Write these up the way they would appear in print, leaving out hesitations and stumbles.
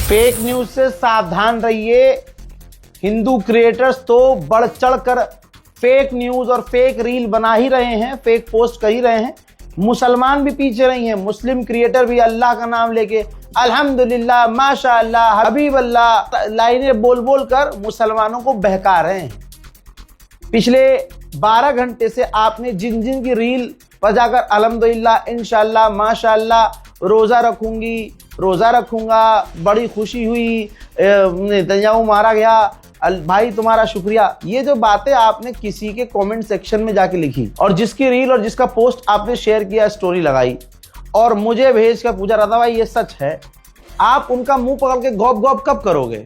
Fake news से सावधान रहिए। हिंदू क्रिएटर्स तो बढ़ चढ़ कर फेक न्यूज और फेक रील बना ही रहे हैं, फेक पोस्ट कर ही रहे हैं। मुसलमान भी पीछे नहीं है, मुस्लिम क्रिएटर भी अल्लाह का नाम लेके अल्हम्दुलिल्लाह, माशाअल्लाह, हबीबल्लाह लाइनें बोल बोल कर मुसलमानों को बहका रहे हैं। पिछले 12 घंटे से आपने जिन जिन की रील बजाकर अल्हम्दुलिल्लाह, इंशाअल्लाह, माशाअल्लाह, रोजा रखूंगी, रोजा रखूंगा, बड़ी खुशी हुई, नेतन्याहू मारा गया, भाई तुम्हारा शुक्रिया, ये जो बातें आपने किसी के कमेंट सेक्शन में जाके लिखी और जिसकी रील और जिसका पोस्ट आपने शेयर किया, स्टोरी लगाई और मुझे भेज कर पूछा रहा था भाई ये सच है, आप उनका मुंह पकड़ के गौप गौप कब करोगे?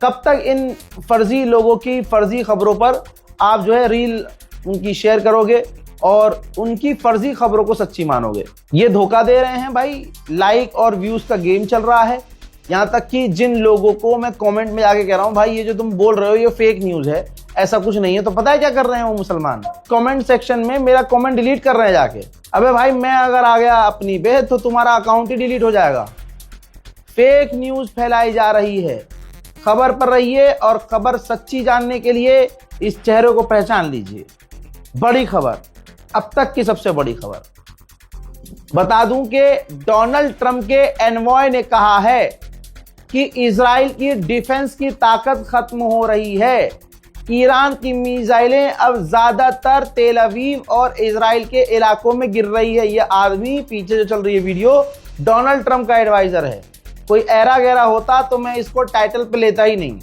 कब तक इन फर्जी लोगों की फर्जी खबरों पर आप जो है रील उनकी शेयर करोगे और उनकी फर्जी खबरों को सच्ची मानोगे? ये धोखा दे रहे हैं भाई। लाइक और व्यूज का गेम चल रहा है। यहां तक कि जिन लोगों को मैं कमेंट में जाके कह रहा हूं भाई ये जो तुम बोल रहे हो ये फेक न्यूज है, ऐसा कुछ नहीं है, तो पता है क्या कर रहे हैं वो मुसलमान? कमेंट सेक्शन में मेरा कमेंट डिलीट कर रहे हैं जाके। अबे भाई मैं अगर आ गया अपनी बेहद तो तुम्हारा अकाउंट ही डिलीट हो जाएगा। फेक न्यूज फैलाई जा रही है। खबर पर रहिए और खबर सच्ची जानने के लिए इस चेहरे को पहचान लीजिए। बड़ी खबर, अब तक की सबसे बड़ी खबर बता दूं कि डोनाल्ड ट्रंप के एनवॉय ने कहा है कि इजराइल की डिफेंस की ताकत खत्म हो रही है। ईरान की मिसाइलें अब ज्यादातर तेल अवीव और इजराइल के इलाकों में गिर रही है। यह आदमी पीछे जो चल रही है वीडियो डोनाल्ड ट्रंप का एडवाइजर है। कोई ऐरा गहरा होता तो मैं इसको टाइटल पे लेता ही नहीं।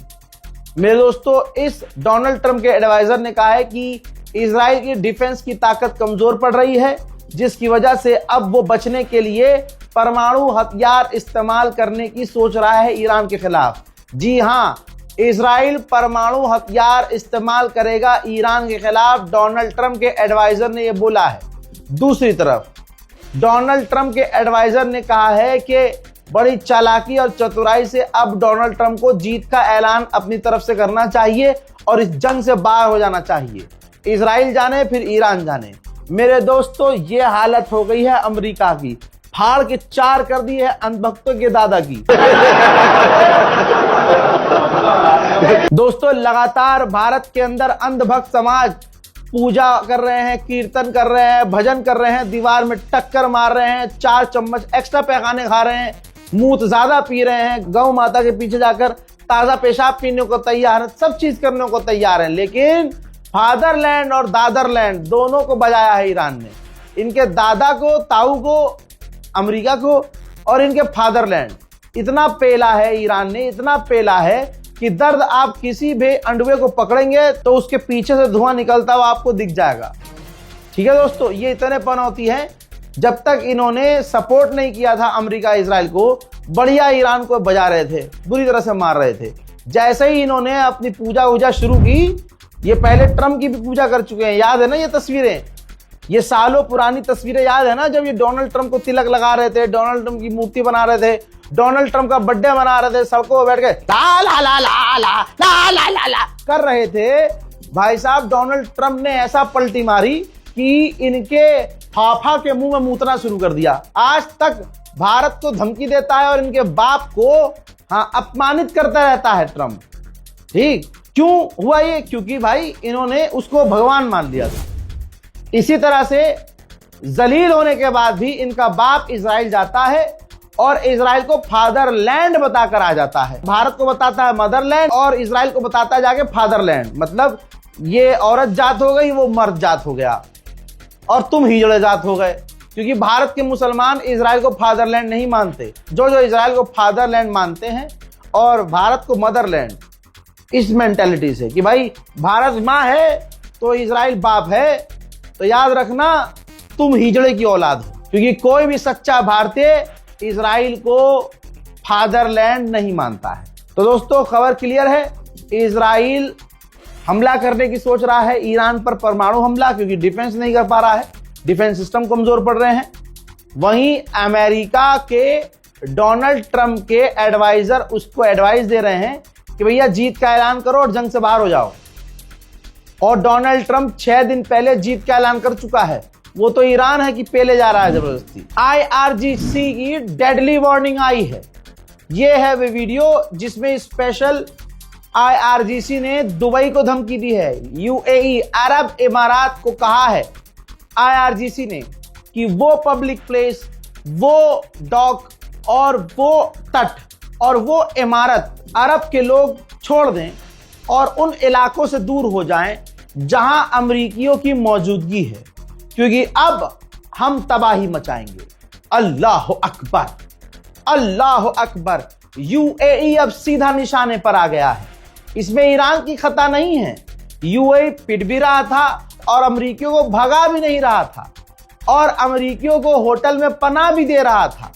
मेरे दोस्तों, इस डोनाल्ड ट्रंप के एडवाइजर ने कहा है कि इजराइल की डिफेंस की ताकत कमजोर पड़ रही है, जिसकी वजह से अब वो बचने के लिए परमाणु हथियार इस्तेमाल करने की सोच रहा है ईरान के खिलाफ। जी हां, इजराइल परमाणु हथियार इस्तेमाल करेगा ईरान के खिलाफ, डोनाल्ड ट्रंप के एडवाइजर ने यह बोला है। दूसरी तरफ डोनाल्ड ट्रंप के एडवाइजर ने कहा है कि बड़ी चालाकी और चतुराई से अब डोनाल्ड ट्रंप को जीत का ऐलान अपनी तरफ से करना चाहिए और इस जंग से बाहर हो जाना चाहिए। इजराइल जाने फिर ईरान जाने। मेरे दोस्तों, ये हालत हो गई है अमेरिका की, फाड़ के चार कर दी है अंधभक्तों के दादा की। दोस्तों, लगातार भारत के अंदर अंधभक्त समाज पूजा कर रहे हैं, कीर्तन कर रहे हैं, भजन कर रहे हैं, दीवार में टक्कर मार रहे हैं, 4 चम्मच एक्स्ट्रा पैखाने खा रहे हैं, मूत ज्यादा पी रहे हैं, गौ माता के पीछे जाकर ताजा पेशाब पीने को तैयार है, सब चीज करने को तैयार है। लेकिन फादरलैंड और दादरलैंड दोनों को बजाया है ईरान ने। इनके दादा को, ताऊ को, अमेरिका को, और इनके फादरलैंड। इतना पेला है ईरान ने, इतना पेला है कि दर्द आप किसी भी अंडवे को पकड़ेंगे तो उसके पीछे से धुआं निकलता हुआ आपको दिख जाएगा। ठीक है दोस्तों, ये इतने पनौती है। जब तक इन्होंने सपोर्ट नहीं किया था अमेरिका इजराइल को, बढ़िया ईरान को बजा रहे थे, बुरी तरह से मार रहे थे। जैसे ही इन्होंने अपनी पूजा वूजा शुरू की, ये पहले ट्रंप की भी पूजा कर चुके हैं, याद है ना ये तस्वीरें, ये सालों पुरानी तस्वीरें याद है ना, जब ये डोनाल्ड ट्रंप को तिलक लगा रहे थे, डोनाल्ड ट्रंप की मूर्ति बना रहे थे, डोनाल्ड ट्रंप का बर्थडे मना रहे थे, सड़कों पर बैठ के ला ला ला ला ला ला ला ला ला कर रहे थे। भाई साहब, डोनाल्ड ट्रंप ने ऐसा पलटी मारी कि इनके फाफा के मुंह में मूतना शुरू कर दिया। आज तक भारत को धमकी देता है और इनके बाप को अपमानित करता रहता है ट्रंप। ठीक क्यों हुआ ये? क्योंकि भाई इन्होंने उसको भगवान मान लिया था। इसी तरह से जलील होने के बाद भी इनका बाप इजराइल जाता है और इजराइल को फादरलैंड बताकर आ जाता है। भारत को बताता है मदरलैंड और इजराइल को बताता है जाके फादरलैंड। मतलब ये औरत जात हो गई, वो मर्द जात हो गया और तुम हिजड़े जात हो गए। क्योंकि भारत के मुसलमान इजराइल को फादरलैंड नहीं मानते। जो जो इजराइल को फादरलैंड मानते हैं और भारत को मदरलैंड, इस मेंटेलिटी से कि भाई भारत माँ है तो इजराइल बाप है, तो याद रखना तुम हिजड़े की औलाद हो। क्योंकि कोई भी सच्चा भारतीय इजराइल को फादरलैंड नहीं मानता है। तो दोस्तों, खबर क्लियर है, इजराइल हमला करने की सोच रहा है ईरान पर, परमाणु हमला, क्योंकि डिफेंस नहीं कर पा रहा है, डिफेंस सिस्टम कमजोर पड़ रहे हैं। वहीं अमेरिका के डोनाल्ड ट्रंप के एडवाइजर उसको एडवाइस दे रहे हैं कि भैया जीत का ऐलान करो और जंग से बाहर हो जाओ। और डोनाल्ड ट्रंप 6 दिन पहले जीत का ऐलान कर चुका है। वो तो ईरान है कि पेले जा रहा है जबरदस्ती। IRGC की डेडली वार्निंग आई है ये है वे वीडियो जिसमें स्पेशल IRGC ने दुबई को धमकी दी है। UAE अरब इमारात को कहा है IRGC ने कि वो पब्लिक प्लेस, वो डॉक और वो तट और वो इमारत अरब के लोग छोड़ दें और उन इलाकों से दूर हो जाएं जहां अमरीकियों की मौजूदगी है, क्योंकि अब हम तबाही मचाएंगे। अल्लाह अकबर, अल्लाह अकबर। UAE अब सीधा निशाने पर आ गया है। इसमें ईरान की खता नहीं है। UAE पिट भी रहा था और अमरीकियों को भगा भी नहीं रहा था और अमरीकियों को होटल में पनाह भी दे रहा था।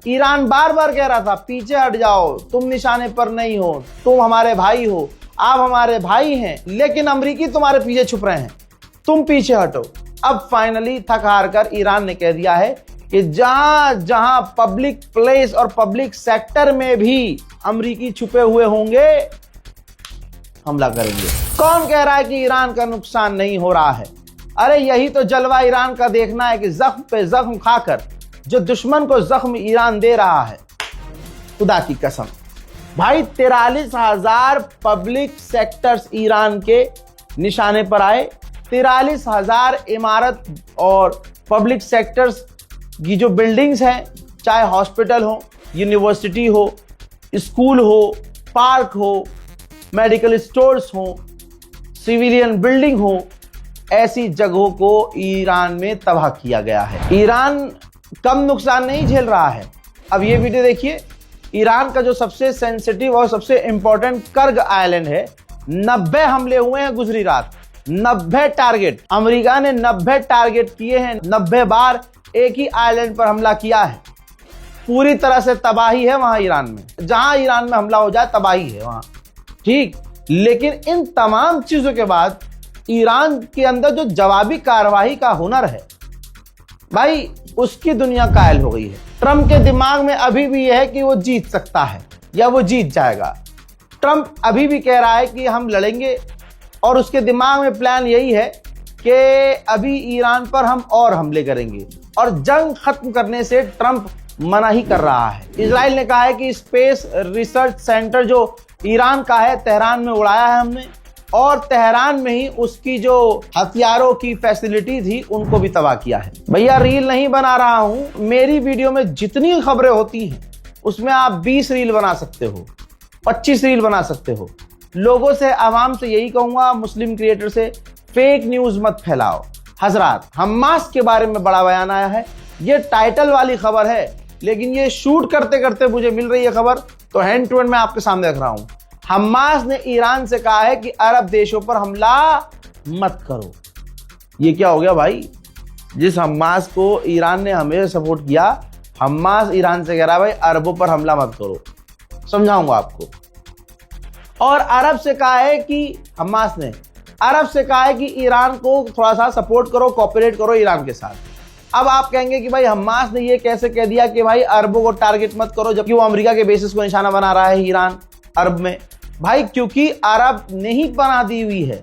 ईरान बार बार कह रहा था पीछे हट जाओ, तुम निशाने पर नहीं हो, तुम हमारे भाई हो, आप हमारे भाई हैं, लेकिन अमरीकी तुम्हारे पीछे छुप रहे हैं, तुम पीछे हटो। अब फाइनली थक हार कर ईरान ने कह दिया है कि जहां जहां पब्लिक प्लेस और पब्लिक सेक्टर में भी अमरीकी छुपे हुए होंगे हमला करेंगे। कौन कह रहा है कि ईरान का नुकसान नहीं हो रहा है? अरे यही तो जलवा ईरान का देखना है कि जख्म पे जख्म खाकर जो दुश्मन को जख्म ईरान दे रहा है। खुदा की कसम भाई, 43,000 पब्लिक सेक्टर्स ईरान के निशाने पर आए। 43,000 इमारत और पब्लिक सेक्टर्स की जो बिल्डिंग्स हैं, चाहे हॉस्पिटल हो, यूनिवर्सिटी हो, स्कूल हो, पार्क हो, मेडिकल स्टोर्स हो, सिविलियन बिल्डिंग हो, ऐसी जगहों को ईरान में तबाह किया गया है। ईरान कम नुकसान नहीं झेल रहा है। अब ये वीडियो देखिए। ईरान का जो सबसे सेंसिटिव और सबसे इंपॉर्टेंट कर्ग आइलैंड है, 90 हमले हुए हैं गुजरी रात। 90 टारगेट, अमेरिका ने 90 टारगेट किए हैं। 90 बार एक ही आइलैंड पर हमला किया है। पूरी तरह से तबाही है वहां ईरान में। जहां ईरान में हमला हो जाए तबाही है वहां, ठीक। लेकिन इन तमाम चीजों के बाद ईरान के अंदर जो जवाबी कार्रवाई का हुनर है भाई, उसकी दुनिया कायल हो गई है। ट्रंप के दिमाग में अभी भी यह है कि वो जीत सकता है या वो जीत जाएगा। ट्रंप अभी भी कह रहा है कि हम लड़ेंगे और उसके दिमाग में प्लान यही है कि अभी ईरान पर हम और हमले करेंगे और जंग खत्म करने से ट्रंप मना ही कर रहा है। इजराइल ने कहा है कि स्पेस रिसर्च सेंटर जो ईरान का है, तेहरान में उड़ाया है हमने, और तेहरान में ही उसकी जो हथियारों की फैसिलिटी थी उनको भी तबाह किया है। भैया रील नहीं बना रहा हूं, मेरी वीडियो में जितनी खबरें होती हैं उसमें आप 20 रील बना सकते हो, 25 रील बना सकते हो। लोगों से, आवाम से यही कहूंगा, मुस्लिम क्रिएटर से, फेक न्यूज मत फैलाओ। हजरात, हमास के बारे में बड़ा बयान आया है। ये टाइटल वाली खबर है, लेकिन ये शूट करते करते मुझे मिल रही है खबर, तो हैंड टू हैंड मैं आपके सामने रख रहा हूं। हमास ने ईरान से कहा है कि अरब देशों पर हमला मत करो। ये क्या हो गया भाई? जिस हमास को ईरान ने हमेशा सपोर्ट किया, हमास ईरान से कह रहा है भाई अरबों पर हमला मत करो। समझाऊंगा आपको। और अरब से कहा है कि हमास ने अरब से कहा है कि ईरान को थोड़ा सा सपोर्ट करो, कोऑपरेट करो ईरान के साथ। अब आप कहेंगे कि भाई हमास ने ये कैसे कह दिया कि भाई अरबों को टारगेट मत करो, जबकि वो अमेरिका के बेसिस को निशाना बना रहा है ईरान अरब में। भाई क्योंकि अरब ने ही बना दी हुई है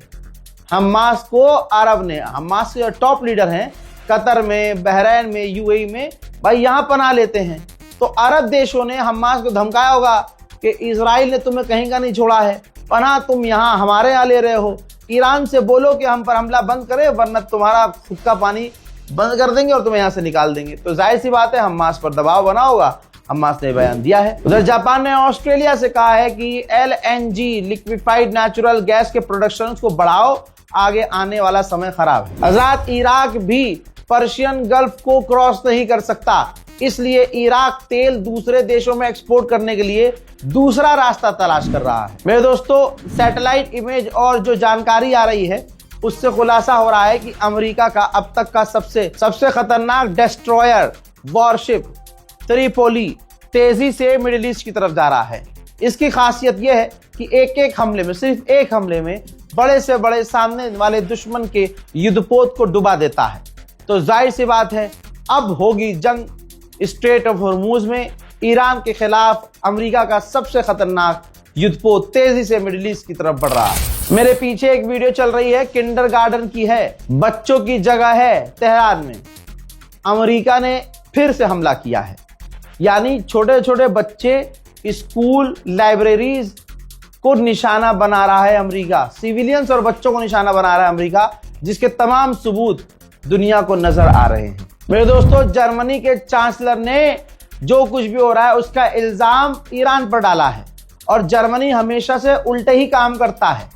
हमास को। अरब ने, हमास के टॉप लीडर हैं कतर में, बहरैन में, UAE में, भाई यहां पनाह लेते हैं। तो अरब देशों ने हमास को धमकाया होगा कि इजराइल ने तुम्हें कहीं का नहीं छोड़ा है, पनाह तुम यहां हमारे यहां ले रहे हो। ईरान से बोलो कि हम पर हमला बंद करे, वरना तुम्हारा खुद का पानी बंद कर देंगे और तुम्हें यहां से निकाल देंगे। तो जाहिर सी बात है हमास पर दबाव बना होगा। हमास ने बयान दिया है। उधर जापान ने ऑस्ट्रेलिया से कहा है कि LNG लिक्विफाइड नेचुरल गैस के प्रोडक्शन को बढ़ाओ, आगे आने वाला समय खराब है। हजरात, इराक भी पर्शियन गल्फ को क्रॉस नहीं कर सकता, इसलिए इराक तेल दूसरे देशों में एक्सपोर्ट करने के लिए दूसरा रास्ता तलाश कर रहा है। मेरे दोस्तों, सैटेलाइट इमेज और जो जानकारी आ रही है उससे खुलासा हो रहा है कि अमेरिका का अब तक का सबसे खतरनाक डेस्ट्रॉयर वॉरशिप त्रिपोली तेजी से मिडिल ईस्ट की तरफ जा रहा है। इसकी खासियत यह है कि एक हमले में, सिर्फ एक हमले में बड़े से बड़े सामने वाले दुश्मन के युद्धपोत को डुबा देता है। तो जाहिर सी बात है अब होगी जंग स्ट्रेट ऑफ हॉर्मूज में। ईरान के खिलाफ अमेरिका का सबसे खतरनाक युद्धपोत तेजी से मिडिल ईस्ट की तरफ बढ़ रहा है। मेरे पीछे एक वीडियो चल रही है, किंडरगार्टन की है, बच्चों की जगह है तेहरान में। अमेरिका ने फिर से हमला किया है, यानी छोटे छोटे बच्चे स्कूल, लाइब्रेरीज को निशाना बना रहा है अमेरिका, सिविलियंस और बच्चों को निशाना बना रहा है अमेरिका, जिसके तमाम सबूत दुनिया को नजर आ रहे हैं। मेरे दोस्तों, जर्मनी के चांसलर ने जो कुछ भी हो रहा है उसका इल्जाम ईरान पर डाला है और जर्मनी हमेशा से उल्टे ही काम करता है।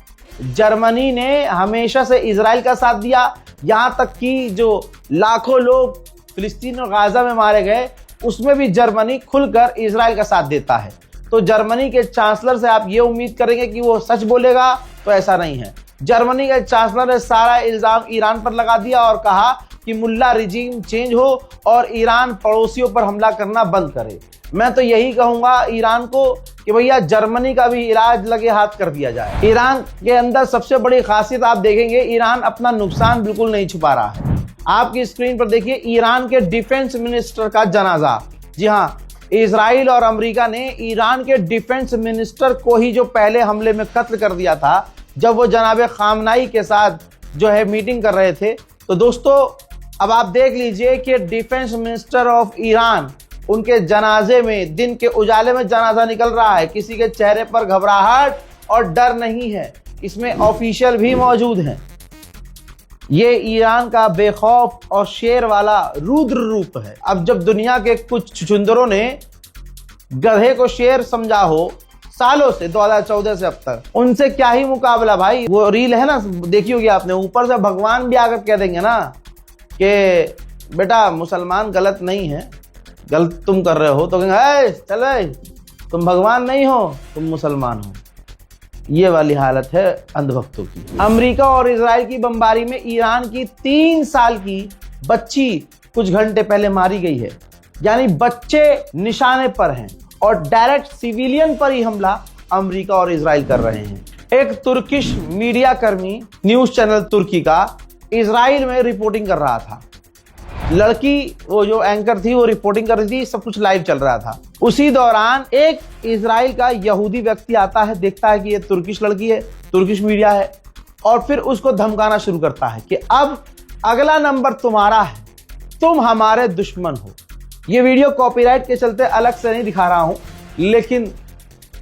जर्मनी ने हमेशा से इजराइल का साथ दिया, यहां तक कि जो लाखों लोग फिलिस्तीन और गाजा में मारे गए उसमें भी जर्मनी खुलकर इजराइल का साथ देता है। तो जर्मनी के चांसलर से आप ये उम्मीद करेंगे कि वो सच बोलेगा, तो ऐसा नहीं है। जर्मनी के चांसलर ने सारा इल्जाम ईरान पर लगा दिया और कहा कि मुल्ला रिजीम चेंज हो और ईरान पड़ोसियों पर हमला करना बंद करे। मैं तो यही कहूंगा ईरान को कि भैया जर्मनी का भी इलाज लगे हाथ कर दिया जाए। ईरान के अंदर सबसे बड़ी खासियत आप देखेंगे, ईरान अपना नुकसान बिल्कुल नहीं छुपा रहा है। आपकी स्क्रीन पर देखिए ईरान के डिफेंस मिनिस्टर का जनाजा। जी हाँ, इजराइल और अमेरिका ने ईरान के डिफेंस मिनिस्टर को ही जो पहले हमले में कत्ल कर दिया था, जब वो जनाबे खामनाई के साथ जो है मीटिंग कर रहे थे। तो दोस्तों, अब आप देख लीजिए कि डिफेंस मिनिस्टर ऑफ ईरान, उनके जनाजे में दिन के उजाले में जनाजा निकल रहा है। किसी के चेहरे पर घबराहट और डर नहीं है, इसमें ऑफिशियल भी मौजूद हैं। ये ईरान का बेखौफ और शेर वाला रुद्र रूप है। अब जब दुनिया के कुछ छुछुंदरों ने गधे को शेर समझा हो सालों से, 2014 से अब तक, उनसे क्या ही मुकाबला भाई। वो रील है ना, देखी होगी आपने, ऊपर से भगवान भी आकर कह देंगे ना कि बेटा मुसलमान गलत नहीं है, गलत तुम कर रहे हो, तो कहेंगे चले तुम भगवान नहीं हो, तुम मुसलमान हो। ये वाली हालत है अंधभक्तों की। अमेरिका और इजराइल की बमबारी में ईरान की 3 साल की बच्ची कुछ घंटे पहले मारी गई है। यानी बच्चे निशाने पर हैं और डायरेक्ट सिविलियन पर ही हमला अमेरिका और इजराइल कर रहे हैं। एक तुर्किश मीडिया कर्मी न्यूज चैनल तुर्की का इजराइल में रिपोर्टिंग कर रहा था। लड़की, वो जो एंकर थी, वो रिपोर्टिंग कर रही थी, सब कुछ लाइव चल रहा था। उसी दौरान एक इजराइल का यहूदी व्यक्ति आता है, देखता है कि ये तुर्किश लड़की है, तुर्किश मीडिया है, और फिर उसको धमकाना शुरू करता है कि अब अगला नंबर तुम्हारा है, तुम हमारे दुश्मन हो। ये वीडियो कॉपीराइट के चलते अलग से नहीं दिखा रहा हूं, लेकिन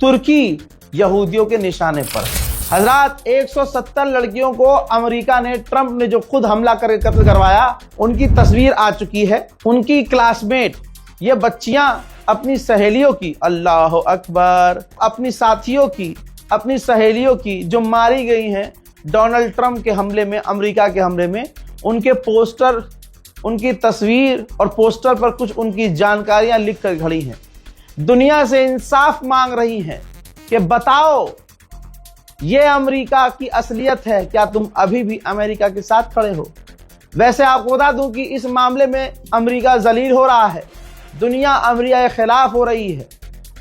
तुर्की यहूदियों के निशाने पर। हजरात, 170 लड़कियों को अमेरिका ने, ट्रंप ने जो खुद हमला करके कत्ल करवाया, उनकी तस्वीर आ चुकी है। उनकी क्लासमेट, ये बच्चियां अपनी सहेलियों की, अल्लाह अकबर, अपनी साथियों की, अपनी सहेलियों की जो मारी गई हैं डोनाल्ड ट्रंप के हमले में, अमेरिका के हमले में, उनके पोस्टर, उनकी तस्वीर और पोस्टर पर कुछ उनकी जानकारियां लिख कर खड़ी हैं। दुनिया से इंसाफ मांग रही हैं कि बताओ ये अमेरिका की असलियत है, क्या तुम अभी भी अमेरिका के साथ खड़े हो? वैसे आपको बता दूं कि इस मामले में अमेरिका जलील हो रहा है, दुनिया अमेरिका के खिलाफ हो रही है,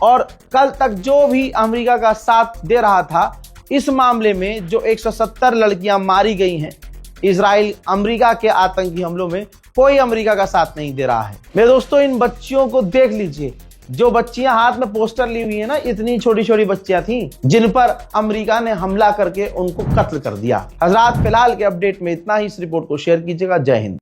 और कल तक जो भी अमेरिका का साथ दे रहा था इस मामले में, जो 170 लड़कियां मारी गई हैं इजराइल अमेरिका के आतंकी हमलों में, कोई अमेरिका का साथ नहीं दे रहा है। मेरे दोस्तों, इन बच्चियों को देख लीजिए, जो बच्चियां हाथ में पोस्टर ली हुई है ना, इतनी छोटी छोटी बच्चियां थी जिन पर अमेरिका ने हमला करके उनको कत्ल कर दिया। हजरात, फिलहाल के अपडेट में इतना ही। इस रिपोर्ट को शेयर कीजिएगा। जय हिंद।